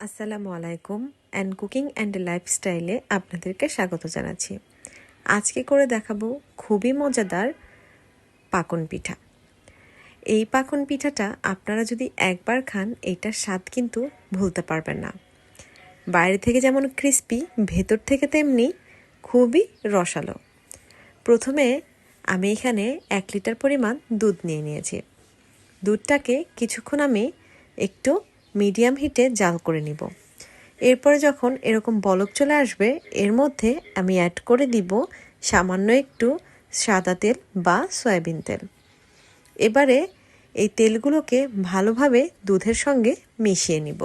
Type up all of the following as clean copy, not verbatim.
আসসালামু আলাইকুম and cooking and লাইফস্টাইলে আপনাদেরকে স্বাগত জানাচ্ছি। আজকে করে দেখাবো খুবই মজাদার পাকন পিঠা। এই পাকন পিঠাটা আপনারা যদি একবার খান এটার স্বাদ কিন্তু ভুলতে পারবেন না। বাইরে থেকে যেমন ক্রিস্পি, ভেতর থেকে তেমনি খুবই রসালো। প্রথমে আমি এখানে 1 লিটার পরিমাণ দুধ নিয়ে নিয়েছি। দুধটাকে কিছুক্ষণ আমি একটু মিডিয়াম হিটে জাল করে নিব। এরপরে যখন এরকম বলক চলে আসবে এর মধ্যে আমি অ্যাড করে দিব সামান্য একটু সাদা তেল বা সয়াবিন তেল। এবারে এই তেলগুলোকে ভালোভাবে দুধের সঙ্গে মিশিয়ে নিব।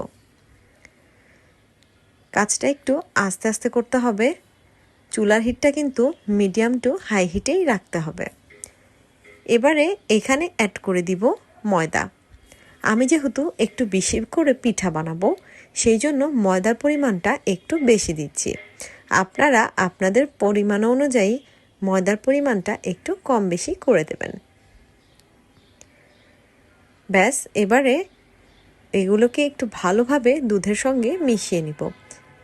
কাজটা একটু আস্তে আস্তে করতে হবে। চুলার হিটটা কিন্তু মিডিয়াম টু হাই হিটেই রাখতে হবে। এবারে এখানে অ্যাড করে দিব ময়দা। আমি যেহেতু একটু বেশি করে পিঠা বানাবো সেই জন্য ময়দার পরিমাণটা একটু বেশি দিচ্ছি। আপনারা আপনাদের পরিমাণ অনুযায়ী ময়দার পরিমাণটা একটু কম বেশি করে দেবেন। ব্যাস, এবারে এগুলোকে একটু ভালোভাবে দুধের সঙ্গে মিশিয়ে নিব।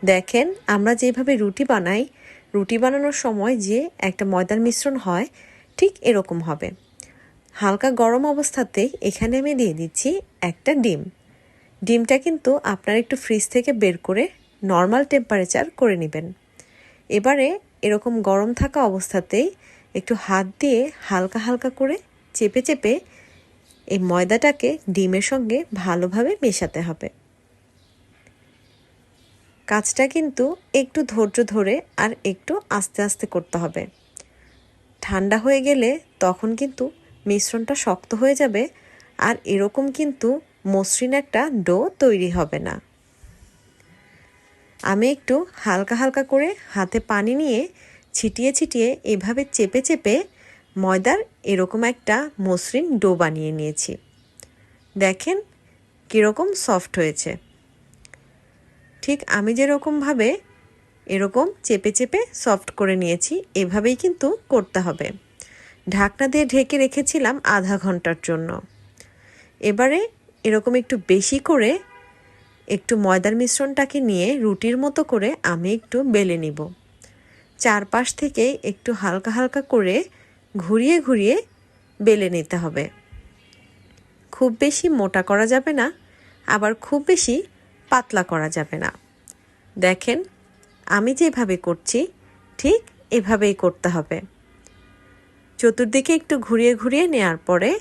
দেখেন আমরা যেভাবে রুটি বানাই, রুটি বানানোর সময় যে একটা ময়দার মিশ্রণ হয় ঠিক এরকম হবে। হালকা গরম অবস্থাতেই এখানে আমি দিয়ে দিচ্ছি একটা ডিম। ডিমটা কিন্তু আপনারা একটু ফ্রিজ থেকে বের করে নর্মাল টেম্পারেচার করে নেবেন। এবারে এরকম গরম থাকা অবস্থাতেই একটু হাত দিয়ে হালকা হালকা করে চেপে চেপে এই ময়দাটাকে ডিমের সঙ্গে ভালোভাবে মেশাতে হবে। কাজটা কিন্তু একটু ধৈর্য ধরে আর একটু আস্তে আস্তে করতে হবে। ঠান্ডা হয়ে গেলে তখন কিন্তু মিশ্রণটা শক্ত হয়ে যাবে আর এরকম কিন্তু মসৃণ একটা ডো তৈরি হবে না। আমি একটু হালকা হালকা করে হাতে পানি নিয়ে ছিটিয়ে ছিটিয়ে এভাবে চেপে চেপে ময়দার এরকম একটা মসৃণ ডো বানিয়ে নিয়েছি। দেখেন কীরকম সফট হয়েছে। ঠিক আমি যেরকমভাবে এরকম চেপে চেপে সফট করে নিয়েছি এভাবেই কিন্তু করতে হবে। ঢাকনা দিয়ে ঢেকে রেখেছিলাম আধা ঘন্টার জন্য। এবারে এরকম একটু বেশি করে একটু ময়দার মিশ্রণটাকে নিয়ে রুটির মতো করে আমি একটু বেলে নিব। চারপাশ থেকে একটু হালকা হালকা করে ঘুরিয়ে ঘুরিয়ে বেলে নিতে হবে। খুব বেশি মোটা করা যাবে না, আবার খুব বেশি পাতলা করা যাবে না। দেখেন আমি যেভাবে করছি ঠিক এভাবেই করতে হবে। চতুর্দিকে একটু ঘুরিয়ে ঘুরিয়ে নেওয়ার পরে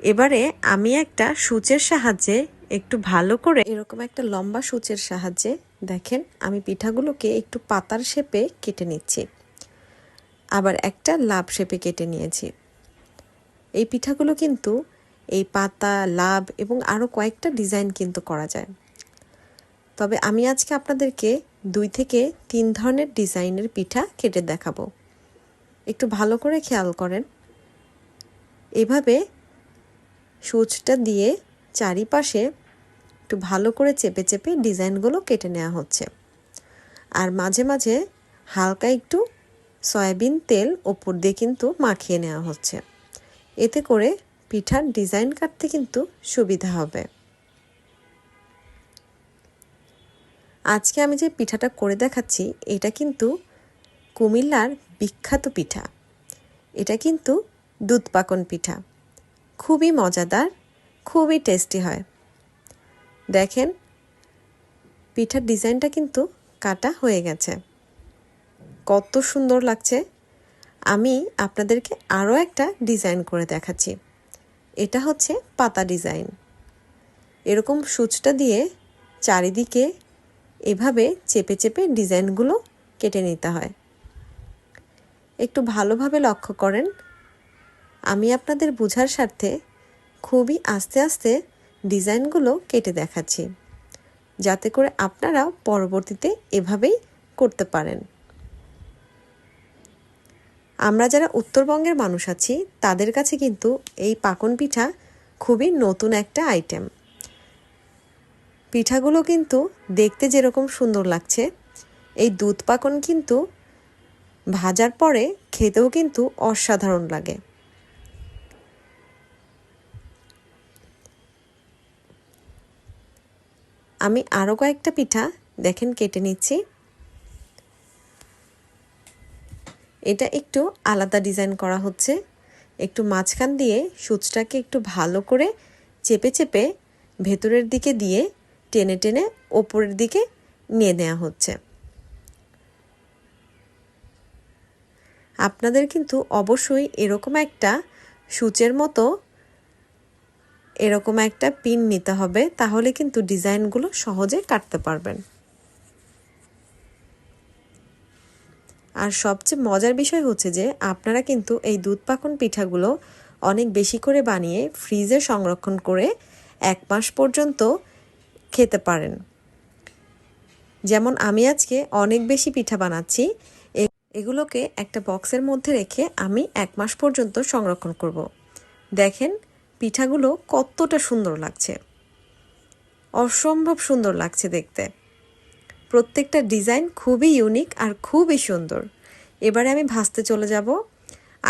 এবারে আমি একটা সূচের সাহায্যে একটু ভালো করে এরকম একটা লম্বা সূচের সাহায্যে দেখেন আমি পিঠাগুলোকে একটু পাতার শেপে কেটে নিচ্ছি, আবার একটা লাভ শেপে কেটে নিয়েছি। এই পিঠাগুলো কিন্তু এই পাতা, লাভ এবং আরও কয়েকটা ডিজাইন কিন্তু করা যায়। তবে আমি আজকে আপনাদেরকে 2 থেকে 3 ধরনের ডিজাইনের পিঠা কেটে দেখাবো। একটু ভালো করে খেয়াল করেন। এভাবে সূচটা দিয়ে চারিপাশে একটু ভালো করে চেপে চেপে ডিজাইনগুলো কেটে নেওয়া হচ্ছে। আর মাঝে মাঝে হালকা একটু সয়াবিন তেল ওপর দিয়ে কিন্তু মাখিয়ে নেওয়া হচ্ছে। এতে করে পিঠার ডিজাইন কাটতে কিন্তু সুবিধা হবে। আজকে আমি যে পিঠাটা করে দেখাচ্ছি এটা কিন্তু কুমিল্লার বিখ্যাত পিঠা। এটা কিন্তু দুধ পাকন পিঠা। খুবই মজাদার, খুবই টেস্টি হয়। দেখেন পিঠার ডিজাইনটা কিন্তু কাটা হয়ে গেছে। কত সুন্দর লাগছে। আমি আপনাদেরকে আরও একটা ডিজাইন করে দেখাচ্ছি। এটা হচ্ছে পাতা ডিজাইন। এরকম সূচটা দিয়ে চারিদিকে এভাবে চেপে চেপে ডিজাইনগুলো কেটে নিতে হয়। একটু ভালোভাবে লক্ষ্য করেন। আমি আপনাদের বোঝার স্বার্থে খুবই আস্তে আস্তে ডিজাইনগুলো কেটে দেখাচ্ছি, যাতে করে আপনারা পরবর্তীতে এভাবেই করতে পারেন। আমরা যারা উত্তরবঙ্গের মানুষ আছি তাদের কাছে কিন্তু এই পাকন পিঠা খুবই নতুন একটা আইটেম। পিঠাগুলো কিন্তু দেখতে যেরকম সুন্দর লাগছে, এই দুধ পাকন কিন্তু ভাজার পরে খেতেও কিন্তু অসাধারণ লাগে। আমি আরও কয়েকটা পিঠা দেখেন কেটে নিচ্ছি। এটা একটু আলাদা ডিজাইন করা হচ্ছে। একটু মাঝখান দিয়ে সূচটাকে একটু ভালো করে চেপে চেপে ভেতরের দিকে দিয়ে টেনে টেনে ওপরের দিকে নিয়ে নেওয়া হচ্ছে। আপনাদের কিন্তু অবশ্যই এরকম একটা সূচের মতো এরকম একটা পিন নিতে হবে, তাহলে কিন্তু ডিজাইনগুলো সহজে কাটতে পারবেন। আর সবচেয়ে মজার বিষয় হচ্ছে যে আপনারা কিন্তু এই দুধ পাকন পিঠাগুলো অনেক বেশি করে বানিয়ে ফ্রিজে সংরক্ষণ করে 1 মাস পর্যন্ত খেতে পারেন। যেমন আমি আজকে অনেক বেশি পিঠা বানাচ্ছি, এগুলোকে একটা বক্সের মধ্যে রেখে আমি 1 মাস পর্যন্ত সংরক্ষণ করব। দেখেন পিঠাগুলো কতটা সুন্দর লাগছে, অসম্ভব সুন্দর লাগছে দেখতে। প্রত্যেকটা ডিজাইন খুবই ইউনিক আর খুবই সুন্দর। এবারে আমি ভাজতে চলে যাব।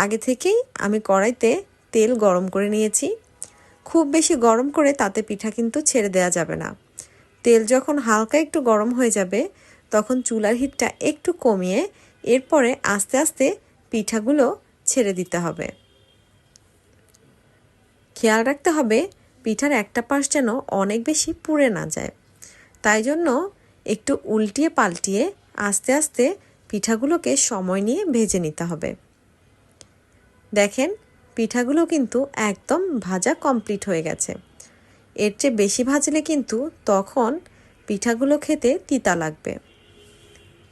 আগে থেকেই আমি কড়াইতে তেল গরম করে নিয়েছি। খুব বেশি গরম করে তাতে পিঠা কিন্তু ছেড়ে দেওয়া যাবে না। তেল যখন হালকা একটু গরম হয়ে যাবে তখন চুলার হিটটা একটু কমিয়ে এরপরে আস্তে আস্তে পিঠাগুলো ছেড়ে দিতে হবে। খেয়াল রাখতে হবে পিঠার একটা পাশ যেন অনেক বেশি পুড়ে না যায়। তাই জন্য একটু উল্টিয়ে পাল্টিয়ে আস্তে আস্তে পিঠাগুলোকে সময় নিয়ে ভেজে নিতে হবে। দেখেন পিঠাগুলো কিন্তু একদম ভাজা কমপ্লিট হয়ে গেছে। এর চেয়ে বেশি ভাজলে কিন্তু তখন পিঠাগুলো খেতে তিতা লাগবে।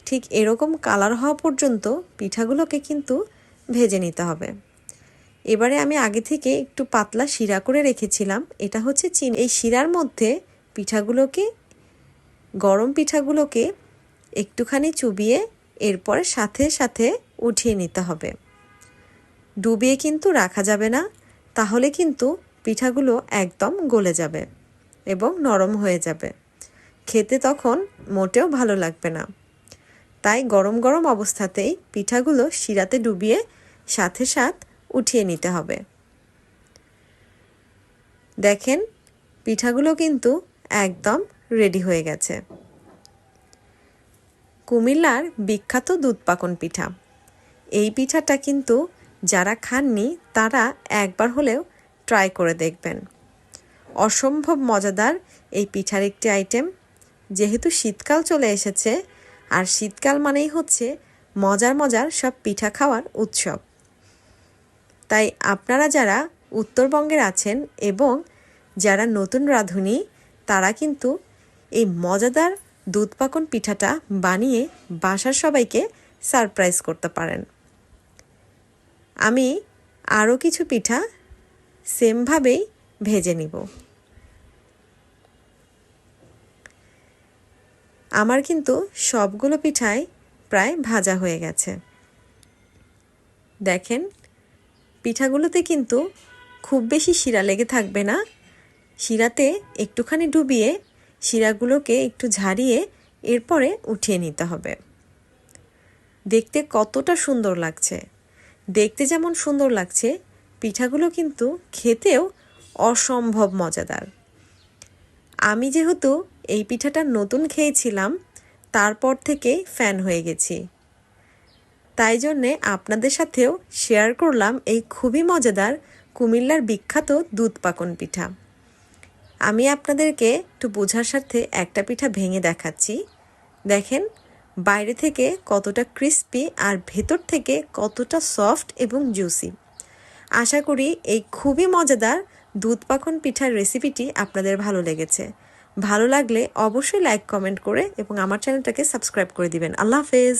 ঠিক এরকম কালার হওয়া পর্যন্ত পিঠাগুলোকে কিন্তু ভেজে নিতে হবে। এবারে আমি আগে থেকে একটু পাতলা শিরা করে রেখেছিলাম, এটা হচ্ছে চিনি। এই শিরার মধ্যে পিঠাগুলোকে গরম পিঠাগুলোকে একটুখানি চুবিয়ে এরপরে সাথে সাথে উঠিয়ে নিতে হবে। ডুবিয়ে কিন্তু রাখা যাবে না, তাহলে কিন্তু পিঠাগুলো একদম গলে যাবে এবং নরম হয়ে যাবে, খেতে তখন মোটেও ভালো লাগবে না। তাই গরম গরম অবস্থাতেই পিঠাগুলো শিরাতে ডুবিয়ে সাথে সাথে উঠিয়ে নিতে হবে। দেখেন পিঠাগুলো কিন্তু একদম রেডি হয়ে গেছে। কুমিল্লার বিখ্যাত দুধ পাকন পিঠা। এই পিঠাটা কিন্তু যারা খাননি তারা একবার হলেও ট্রাই করে দেখবেন। অসম্ভব মজাদার এই পিঠার একটি আইটেম। যেহেতু শীতকাল চলে এসেছে আর শীতকাল মানেই হচ্ছে মজার মজার সব পিঠা খাওয়ার উৎসব। তাই আপনারা যারা উত্তরবঙ্গের আছেন এবং যারা নতুন রাঁধুনি তারা কিন্তু এই মজাদার দুধ পাকন পিঠাটা বানিয়ে বাসার সবাইকে সারপ্রাইজ করতে পারেন। আমি আরও কিছু পিঠা সেমভাবেই ভেজে নিব। আমার কিন্তু সবগুলো পিঠাই প্রায় ভাজা হয়ে গেছে। দেখেন পিঠাগুলোতে কিন্তু খুব বেশি শিরা লেগে থাকবে না। শিরাতে একটুখানি ডুবিয়ে শিরাগুলোকে একটু ঝারিয়ে এরপরে উঠিয়ে নিতে হবে। দেখতে কতটা সুন্দর লাগছে। দেখতে যেমন সুন্দর লাগছে পিঠাগুলো কিন্তু খেতেও অসম্ভব মজাদার। আমি যেহেতু এই পিঠাটা নতুন খেয়েছিলাম তারপর থেকে ফ্যান হয়ে গেছি, তাই জন্যে আপনাদের সাথেও শেয়ার করলাম এই খুবই মজাদার কুমিল্লার বিখ্যাত দুধ পাকন পিঠা। আমি আপনাদেরকে একটু বোঝার সাথে একটা পিঠা ভেঙে দেখাচ্ছি। দেখেন বাইরে থেকে কতটা ক্রিস্পি আর ভেতর থেকে কতটা সফট এবং জুসি। আশা করি এই খুবই মজাদার দুধ পাকন পিঠার রেসিপিটি আপনাদের ভালো লেগেছে। ভালো লাগলে অবশ্যই লাইক কমেন্ট করে এবং আমার চ্যানেলটাকে সাবস্ক্রাইব করে দিবেন। আল্লাহ হাফেজ।